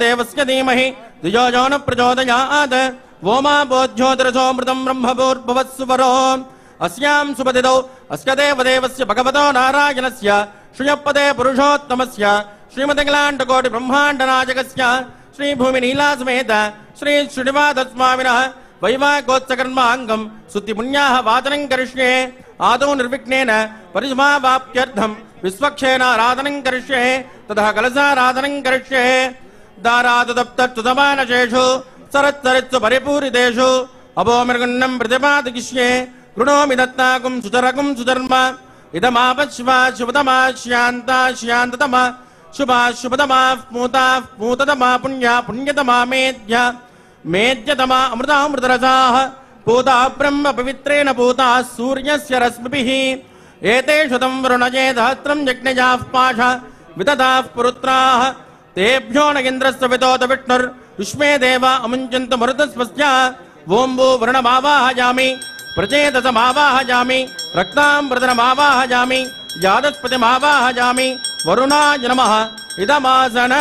देवस्य धीमहि धियो यो न प्रचोदयात् वोमा बोध्योतिरसोऽमृतं ब्रह्मभूर्भुवस्सुवरो अस्यां सुपतितौ अस्य देवदेवस्य भगवतो नारायणस्य श्रियपदे पुरुषोत्तमस्य श्रीमतिकलाण्डकोटि ब्रह्माण्डनायकस्य श्रीभूमिनीलासमेत श्री श्रीनिवासस्वामिनः वैवाहिकोत्सकर्माङ्गं शुद्धिपुण्याः वाचनं करिष्ये आदौ निर्विघ्नेन परिसमाप्त्यर्थं विश्वक्षेणाराधनं करिष्ये ततः कलशाराधनं करिष्ये दारादुदप्तत्सुतमानशेषु सरत्सरित्सु परिपूरितेषु अभोमृगन्नं प्रतिपादयिष्ये कृणोमि दत्ताकुं सुचरकुं सुधर्म इदमापश्वा शुभतमा श्यान्ता श्यान्ततमा शुभा शुभतमा पूता पूततमा पुण्या पुण्यतमा मेध्य मेध्यतमा अमृतामृतरसाः पूता ब्रह्म पवित्रेण पूता सूर्यस्य रश्मिभिः एतेषु तं वरुणये सहस्रं यज्ञजाः पाश विदधाः पुरुत्राः तेभ्यो न इन्द्रस्य विदोत विष्णुर्युष्मे देवा अमुञ्चन्तु मरुतस्वस्य वोम्बो वरुणमावाहयामि प्रचेतसमावाहयामि रक्ताम्बरधनमावाहयामि यादस्पतिमावाहयामि वरुणाय नमः इदमासन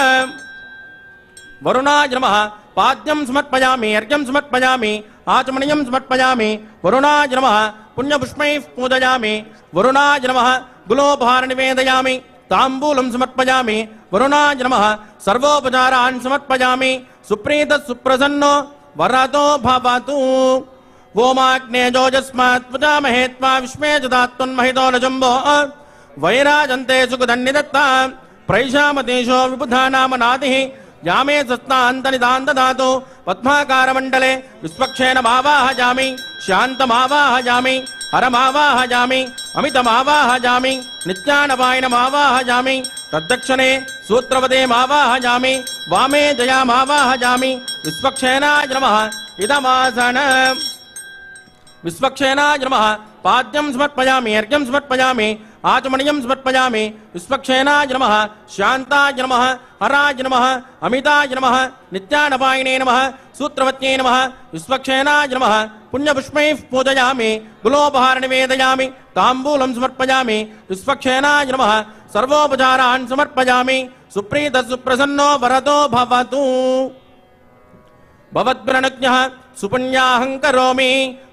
वरुणाय नमः पाद्यं समर्पयामि अर्घ्यं समर्पयामि आचमनीयं समर्पयामि वरुणाय नमः पुण्यपुष्पैः पूजयामि वरुणाय नमः गुलोपहार निवेदयामि ताम्बूलं समर्पयामि वरुणाय नमः सर्वोपचारान् समर्पयामि सुप्रीतः सुप्रसन्नो वरदो भवतु वोमाग्नेजोजस्मात् पूजामहे त्वा विश्वे जदात्मन्महितो न जम्बो वैराजन्ते सुखदन्निदत्ता प्रैषामतेषो विबुधा नाम नादिः यामे सस्तान्तनिदान् ददातु पद्माकारमण्डले विश्वक्षेणमावाहयामि शान्तमावाहयामि हरमावाहयामि अमितमावाहयामि नित्यानपायनमावाहयामि तद्दक्षिणे सूत्रवदेमावाहयामि वामे जयामावाहयामि विश्वक्षेणाय नमः इदमासन विश्वक्षेणाय नमः पाद्यं समर्पयामि अर्घ्यं समर्पयामि आचमनीयं समर्पयामि विश्वक्षेणाय नमः शान्ताय नमः हराय नमः अमिताय नमः नित्यानपायिने नमः सूत्रवत्यै नमः विश्वक्षेणाय नमः पुण्यपुष्पैः पूजयामि गुलोपहार निवेदयामि ताम्बूलं समर्पयामि विश्वक्षेणाय नमः सर्वोपचारान् समर्पयामि सुप्रीतः सुप्रसन्नो वरदो भवतु भवद्भिरनुज्ञः सुपुण्याहं करोमि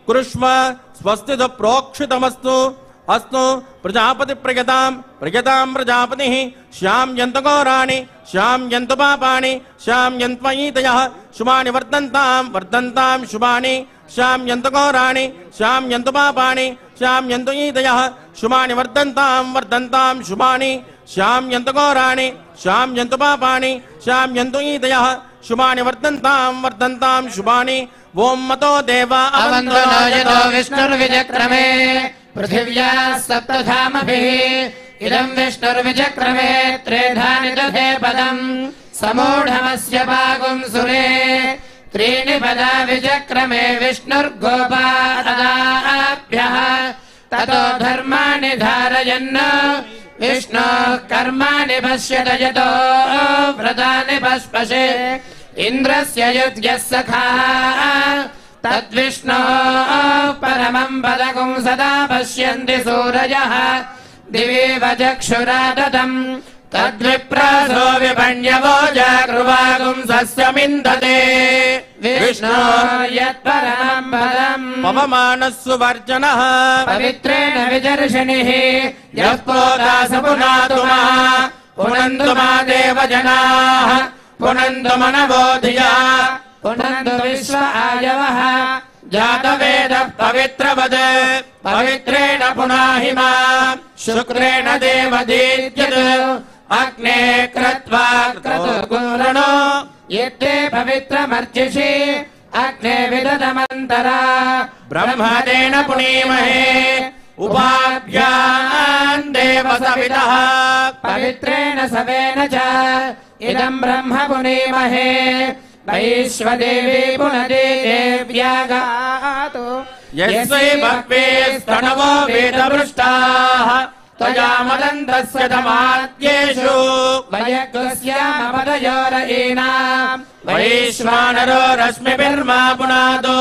कुरुष्व स्वस्तितु प्रोक्षितमस्तु अस्तु प्रजापति प्रयतां प्रजापतिः श्याम्यन्तु घोराणि श्याम्यन्तु पापानि श्याम्यन्त्वयीतयः शुभानि वर्धन्तां शुभानि श्याम्यन्तु घोराणि श्याम्यन्तु पापानि श्याम्यन्तु ईतयः शुभानि वर्धन्तां शुभानि श्याम्यन्तु घोराणि श्याम्यन्तु पापानि श्याम्यन्तु ईतयः शुभानि वर्धन्तां शुभानि ओं मतो देवा अवन्दनायतो विष्णुर्विजक्रमे पृथिव्या सप्तधामभिः इदं विष्णुर्विजक्रमे त्रेधानि दधे पदम् समूढमस्य पागुं सुरे त्रीणि पदा विजक्रमे विष्णुर्गोपादाभ्यः ततो धर्माणि धारयन् विष्णोः कर्माणि पश्यत यतो व्रतानि पश्पशे इन्द्रस्य युज्यः सखा तद्विष्णोः परमं पदगुं सदा पश्यन्ति सूरजः दिवेव चक्षुरादतम् तद्विप्रासो विपण्यवो जागृवागुं सस्यमिन्दते विष्णो यत्परमं पदम् पवमानः सुवर्जनः पवित्रेण विजर्षणिः यः प्रोदास पुनातु मा पुनन्तु मा देवजनाः पुनन्तु मनवो धिया पुनन्तु विश्व आयवः जातवेदः पवित्रवद पवित्रेण पुनाहि मा शुक्रेण देवदीत्यत् अग्ने क्रत्वा क्रतुर्गुरणो यत्ते पवित्रमर्चिषि अग्ने विदधमन्तरा ब्रह्मदेन पुनीमहे उपाभ्याम् देवसविदः पवित्रेण सवेन च इदं ब्रह्म पुनीमहे वैश्वदेवी पुनदे देव्यागातो यस्यै भक्वे स्तनवो वेदवृष्टाः त्वया मदन्तस्य तमाद्येषु वयग्स्यामपदयोरयीनाम् वैश्वानरो रश्मिभिर्मा पुनादो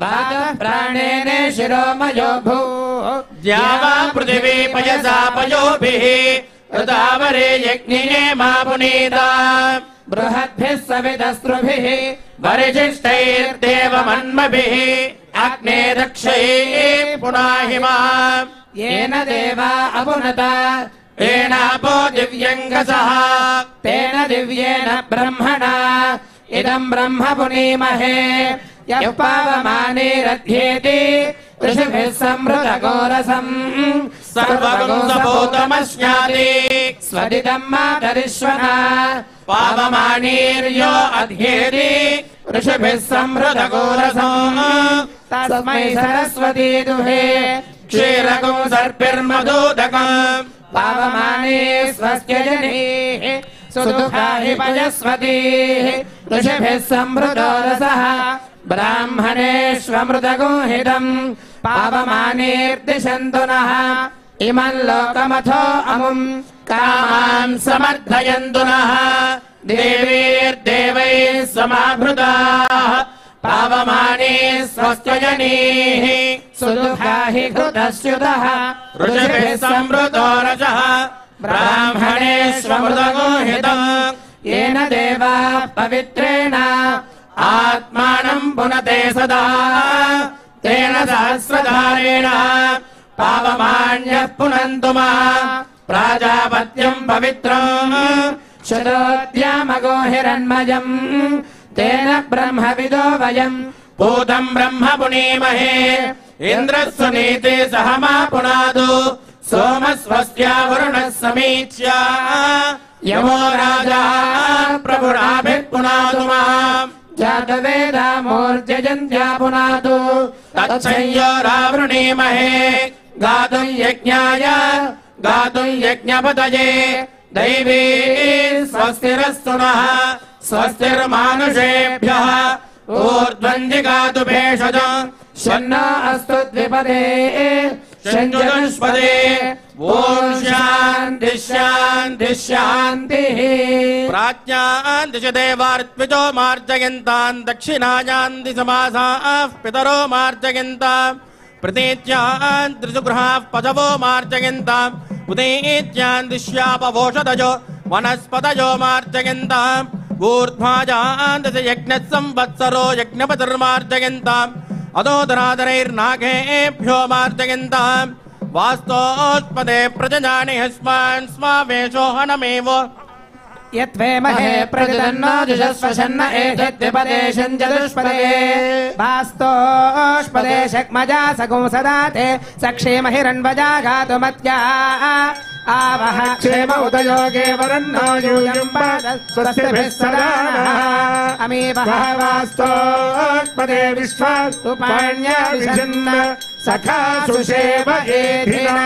वातः प्राणेने शिरोमयो भूः द्यावा पृथिवी पयसा पयोभिः ऋतावरे यज्ञिने मा पुनीता बृहद्भिः सविदस्रुभिः वरिशिष्टैर्देवमन्मभिः अग्ने दक्षैः पुनाहिमा येन देवा अपुनता येनापो दिव्यङ्गसः तेन दिव्येन ब्रह्मणा इदम् ब्रह्म पुनीमहे यः पावमानेरध्येति ऋषिभिः संहृतघोरसम् सर्वगुंसभूतमस्याति स्वदिदम् मातरिश्वना पावमानीर्यो अध्येति ऋषिभिः संहृतघोरसम् तस्मै सरस्वती दुहे क्षीरकम् सर्पिर्मधूदकम् पावमाने स्वस्य जनेः सुदुःखा हि पयस्वतीः ऋषिभिः संहृतो रसः ब्राह्मणेष्वमृतगोहितम् पावमानेर्दिशन्तु नः इमम् लोकमथो अमुम् कामान् समर्थयन्तु नः देवीर्देवैः समाभृताः पावमाने स्वस्य जनीः सुदुःखा हि कृतस्युतः ऋषिभिः संवृतो रसः ब्राह्मणेष्वमृतगोहितम् येन देवाः पवित्रेण आत्मानम् पुनते सदा तेन सहस्रधारेण पावमान्यः पुनन्तु मा प्राजापत्यम् पवित्रम् शतोद्यामगोहिरन्मयम् तेन ब्रह्मविदो वयम् पूतम् ब्रह्म पुनीमहे इन्द्रः सुनीते सह मा पुनादु सोमस्वस्या वरुणः समीच्य यमो राजा प्रभुराभिः पुनादु माम् जातवेदा मूर्जयन्त्या पुनादु तच्छंयोरावृणीमहे गातुम् यज्ञाय गातुम् यज्ञपतये दैवी स्वस्तिरस्तु नः स्वस्तिर्मानुषेभ्यः ऊर्ध्वञ्जिगातु भेषजम् शन्नो अस्तु द्विपदे शञ्जुष्पदे ॐ शान्तिः शान्तिः शान्तिः प्राज्ञान् दिशि देवार्त्विजो मार्जयन्तान् दक्षिणायान् दिशमासाः पितरो मार्जयन्ताम् प्रतीच्यान् त्रिसुगृहाः पशवो मार्जयन्ताम् उदीच्यान् दिश्यापवोषधयो वनस्पतयो मार्जयन्ताम् ऊर्ध्वाजान् दिशि यज्ञः संवत्सरो यज्ञपतिर्मार्जयन्ताम् अदोदरादरैर्नागेभ्यो मार्जयन्ताम् वास्तोष्पदे प्रजजानि हस्मान् स्मावेशो हनमेव यत्वेमहे प्रजदन्नो जुषस्वशन्न एषद्विपदे शञ्चतुष्पदे वास्तोष्पदे शक्मजा सगुंसदाते सक्षेमहिरण्वजा गातुमत्या आवह क्षेम उदयोगे वरन्नो यूयम् स्वस्तिभिः सदा अमीवः वास्तोष्पदे विश्वारूपाण्यविशन्न सखा सुषेव एधिनः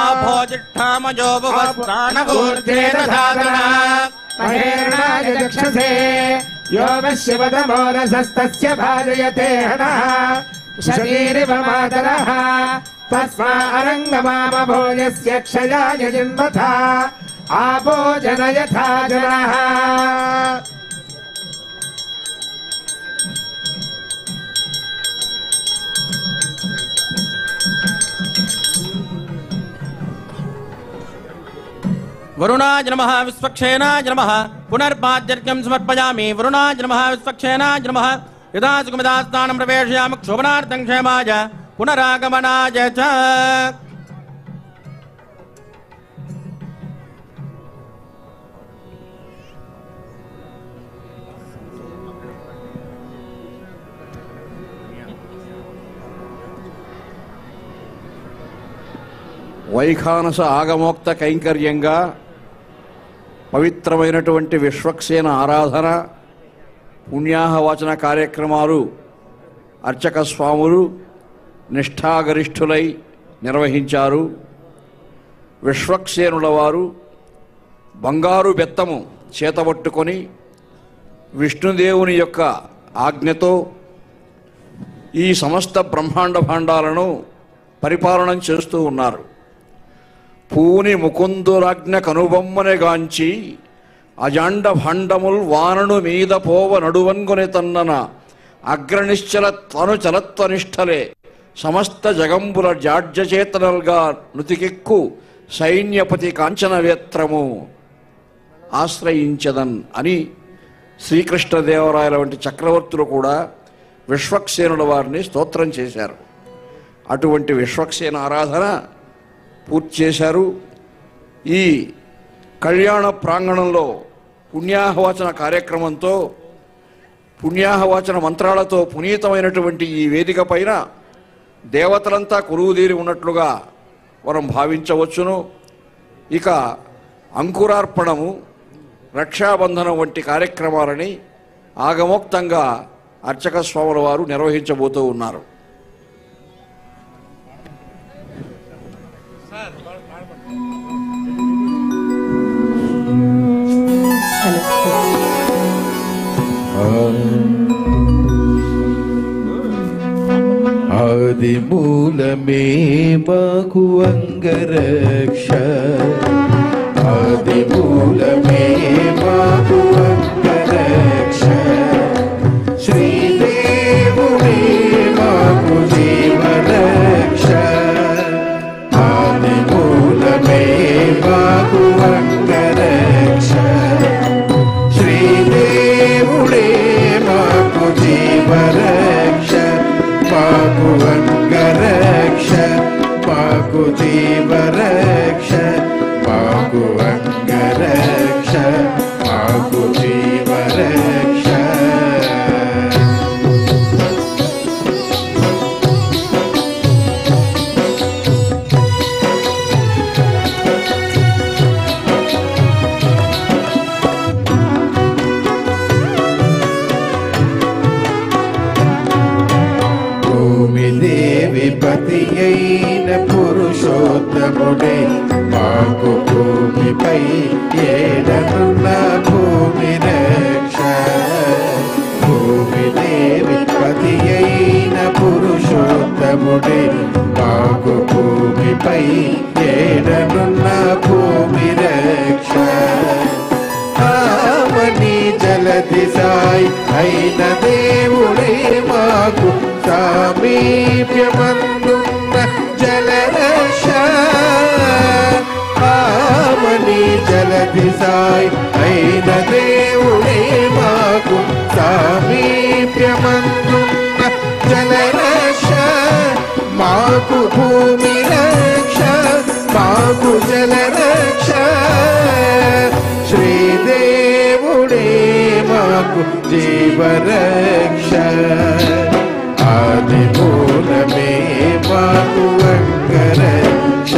आभोजिष्ठामजो भुवस्त्राणभूर्धेन धातुना महेर्णाय चक्षसे यो वश्यवदमो रसस्तस्य भाजयते हनः शरीरिव मातरः तस्मा अरङ्गमामभोजस्य क्षयाय जिन्वथा आपो जन यथा जनः वरुणाय नमः विश्वक्षेनाय नमः पुनर्पाद्यर्घ्यं समर्पयामि वरुणाय नमः विश्वक्षेनाय नमः यदा सुखमिदास्तानं प्रवेशयामि क्षोभनार्थं क्षेमाय पुनरागमनाय च వైఖానస ఆగమోక్త కైంకర్యంగా పవిత్రమైనటువంటి విశ్వక్సేన ఆరాధన పుణ్యాహవచన కార్యక్రమాలు అర్చక స్వాములు నిష్ఠాగరిష్ఠులై నిర్వహించారు. విశ్వక్సేనుల వారు బంగారు బెత్తము చేతబట్టుకొని విష్ణుదేవుని యొక్క ఆజ్ఞతో ఈ సమస్త బ్రహ్మాండ భాండాలను పరిపాలన చేస్తూ ఉన్నారు. పూని ముకుందురాజ్ఞ కనుబొమ్మనెగాంచి అజాండ భాండముల్ వానను మీద పోవ నడువన్గొని తన్నన అగ్రనిశ్చల తను చలత్వనిష్టలే సమస్త జగంబుల జాడ్యచేతనల్గా నుతికెక్కు సైన్యపతి కాంచనవేత్రము ఆశ్రయించదన్ అని శ్రీకృష్ణదేవరాయల వంటి చక్రవర్తులు కూడా విశ్వక్సేనుల వారిని స్తోత్రం చేశారు. అటువంటి విశ్వక్సేన ఆరాధన పూర్తి చేశారు. ఈ కళ్యాణ ప్రాంగణంలో పుణ్యాహవచన కార్యక్రమంతో పుణ్యాహవచన మంత్రాలతో పునీతమైనటువంటి ఈ వేదిక పైన దేవతలంతా కొలువుదీరి ఉన్నట్లుగా మనం భావించవచ్చును. ఇక అంకురార్పణము, రక్షాబంధనం వంటి కార్యక్రమాలని ఆగమోక్తంగా అర్చక స్వాముల వారు నిర్వహించబోతూ ఉన్నారు. ఆది మూలమే మాకు అంగరక్ష, ఆది మూలమే మాకు అంగరక్ష, శ్రీదేవుడే మాకు జీవరక్ష, ఆది మూలమే మాకు అంగరక్ష, శ్రీదేవుడే మాకు జీవరక్ష, మాకు అంగరక్ష, మాకు జీవరక్ష, మాకు అంగరక్ష, మాకు జీవరక్ష. పతి అయిన పురుషోత్తముడే మాకు భూమిపై ఏడనున్న భూమి రక్ష, భూమి దేవి పతి అయిన పురుషోత్తముడే మాకు భూమిపై ఏడనున్న భూమి రక్ష, ఆమని జలది సాయి అయిన దేవుడే మాకు సామీప్యమందున్న జలరక్ష, ఆమని జలది సాయి అయిన దేవుడే మాకు సామీప్యమందున్న జలరక్ష, మాకు భూమి రక్ష, మాకు జలరక్ష, శ్రీదేవుడే మాకు జీవరక్ష, ఆది మూలమే మాకు అంగరక్ష.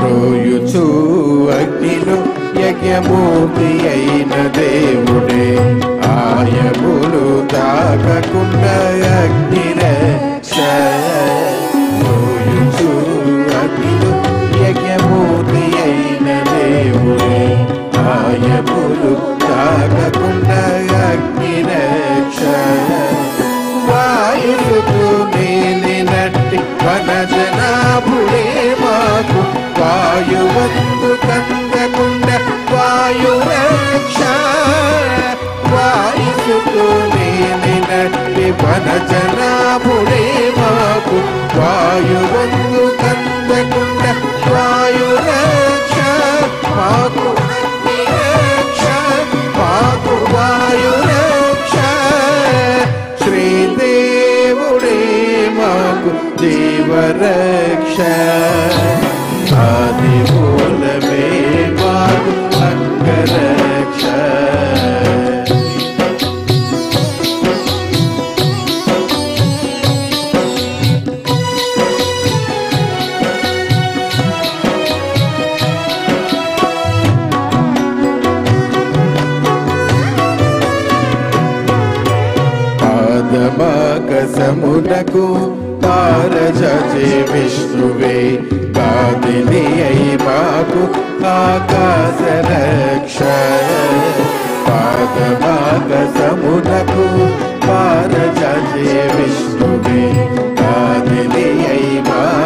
రోయుచు అగ్నిలో యజ్ఞమూర్తి అయిన దేవుడే ఆయములు తాకకుండా అగ్నిరక్ష, రోయుచు అగ్నిలో యజ్ఞమూర్తి అయిన దేవుడే ఆయములు తాకకుండా అగ్నిరక్ష, వాయుకు మేలినట్టి వనజనాభుడే మాకు వాయువంతు కందకుండా వాయురక్ష, వాయుకు మేలినట్టి వనజనాభుడే మాకు వాయువంతు కందకుండా వాయురక్ష, మాకు అగ్నిరక్ష, మాకు వాయురక్ష, శ్రీదేవుడే మాకు జీవరక్ష, ఆది మూలమే మాకు అంగరక్ష. పాదమాకసమునకు పారజే విష్ణువే గాదిని అయి మాకు ఆకాశ రక్ష, పాదమాకసమునకు పారజే విష్ణువే గాదిని అయి మాకు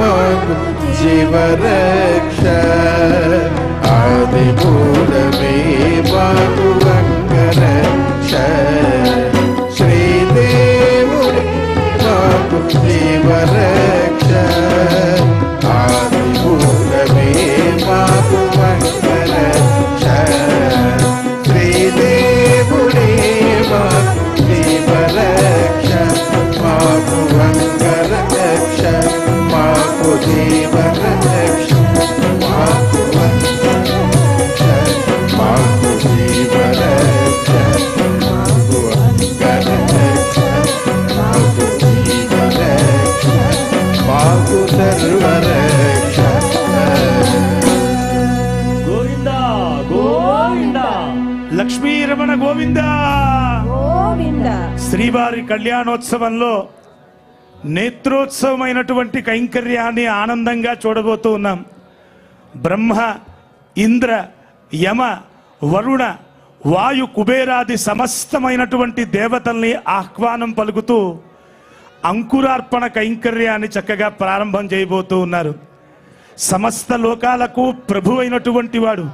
మాకు జీవరక్ష ఆది మూలమే మాకు అంగరక్ష శ్రీదేవుడే మాకు జీవరక్ష ఆది మూలమే మాకు అంగరక్ష శ్రీదేవుడే మాకు జీవరక్ష మాకు అంగరక్ష మాకు జీవరక్ష మాకు అంగరక్ష మాకు జీవరక్ష మాకు అంగరక్ష మాకు జీవరక్ష మాకు సర్వరక్ష గోవింద గోవింద లక్ష్మీ రమణ గోవింద గోవింద. శ్రీవారి కళ్యాణోత్సవంలో నేత్రోత్సవమైనటువంటి కైంకర్యాన్ని ఆనందంగా చూడబోతూ ఉన్నాం. బ్రహ్మ, ఇంద్ర, యమ, వరుణ, వాయు, కుబేరాది సమస్తమైనటువంటి దేవతల్ని ఆహ్వానం పలుకుతూ అంకురార్పణ కైంకర్యాన్ని చక్కగా ప్రారంభం చేయబోతూ ఉన్నారు. సమస్త లోకాలకు ప్రభు అయినటువంటి వాడు,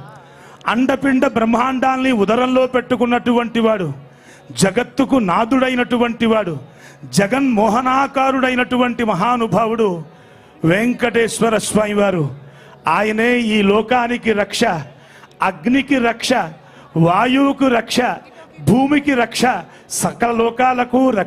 అండపిండ బ్రహ్మాండాల్ని ఉదరంలో పెట్టుకున్నటువంటి వాడు, జగత్తుకు నాదుడైనటువంటి వాడు, జగన్మోహనాకారుడైనటువంటి మహానుభావుడు వెంకటేశ్వర స్వామి వారు. ఆయనే ఈ లోకానికి రక్ష, అగ్నికి రక్ష, వాయువుకు రక్ష, భూమికి రక్ష, సకల లోకాలకు రక్ష.